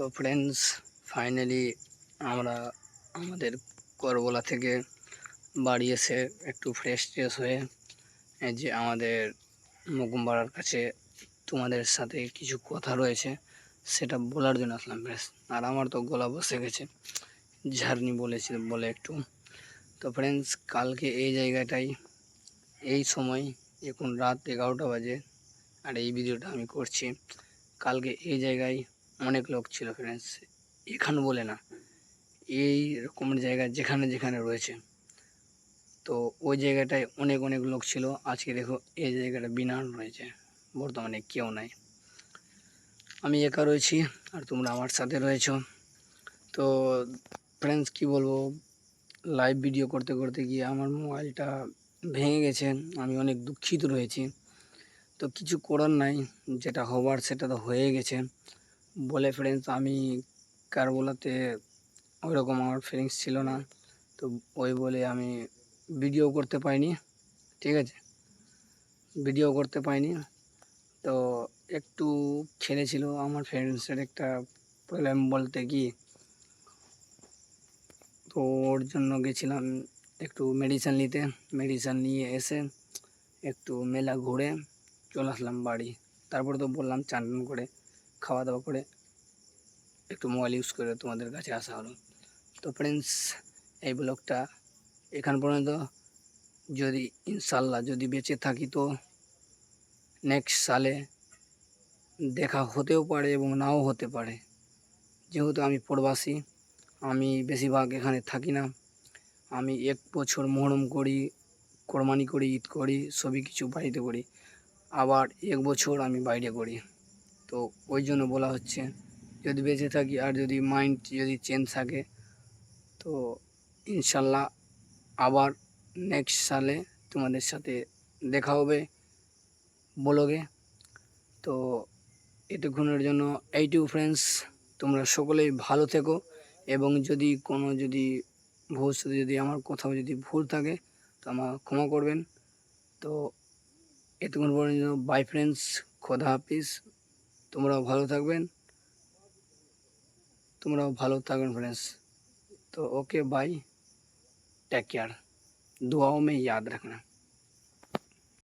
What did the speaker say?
তো friends, finally আমরা আমাদের করবলা থেকে বাড়ি এসে একটু ফ্রেশ হয়ে এই যে আমাদের মুকুমপাড়ার কাছে তোমাদের সাথে কিছু কথা রয়েছে, সেটা বলার জন্য আসলাম ফ্রেন্ডস। আর আমার তো গলা বসে গেছে, ঝার্নি বলে একটু। তো ফ্রেন্ডস, কালকে এই জায়গাটাই, এই সময় এখন রাত 11টা বাজে আর এই ভিডিওটা আমি করছি। কালকে এই জায়গায় অনেক লোক ছিল ফ্রেন্ডস, এখানে বলে না, এই রকমের জায়গা যেখানে যেখানে রয়েছে, তো ওই জায়গাটায় অনেক অনেক লোক ছিল। আজকে দেখো এই জায়গাটা বিনান রয়েছে, বর্তমানে কেউ নাই, আমি একা রয়েছি আর তোমরা আমার সাথে রয়েছো। তো ফ্রেন্ডস, কি বলবো, লাইভ ভিডিও করতে করতে গিয়ে আমার মোবাইলটা ভেঙে গেছে, আমি অনেক দুঃখিত রয়েছি। তো কিছু করার নাই, যেটা হবার সেটা তো হয়ে গেছে বলে ফ্রেন্ডস, আমি কারবোলাতে ওইরকম আমার ফিলিংস ছিল না, তো ওই বলে আমি ভিডিও করতে পাইনি, ঠিক আছে, ভিডিও করতে পাইনি। তো একটু খেলেছিল আমার ফ্রেন্ডসের একটা প্রবলেম বলতে কি, তো ওর জন্য গেছিলাম একটু মেডিসিন নিতে, মেডিসিন নিয়ে এসে একটু মেলা ঘুরে চলে আসলাম বাড়ি। তারপরে তো বললাম চান করে খাওয়া দাওয়া করে একটু মোবাইল ইউজ করে তোমাদের কাছে আসা হলো। তো ফ্রেন্ডস, এই ব্লগটা এখান পর্যন্ত। যদি ইনশাল্লাহ যদি বেঁচে থাকি তো নেক্সট সালে দেখা হতেও পারে এবং নাও হতে পারে। যেহেতু আমি প্রবাসী, আমি বেশিরভাগ এখানে থাকি না, আমি 1 বছর মহরম করি, কোরবানি করি, ঈদ করি, সবই কিছু বাড়িতে করি, আবার 1 বছর আমি বাইরে করি। তো ওই জন্য বলা হচ্ছে, যদি বেঁচে থাকি আর যদি মাইন্ড যদি চেঞ্জ থাকে তো ইনশাল্লাহ আবার নেক্সট সালে তোমাদের সাথে দেখা হবে ব্লগে। তো এতক্ষণের জন্য এইটুকু ফ্রেন্ডস, তোমরা সকলেই ভালো থেকো, এবং যদি কোনো ভবিষ্যতে যদি আমার কোথাও যদি ভুল থাকে তো আমার ক্ষমা করবেন। তো এতক্ষণ পর্যন্ত বাই ফ্রেন্ডস, খোদা হাফিজ, তোমরাও ভালো থাকবেন फ्रेंड्स। तो ओके बाय, टेक केयर, दुआओं में याद रखना।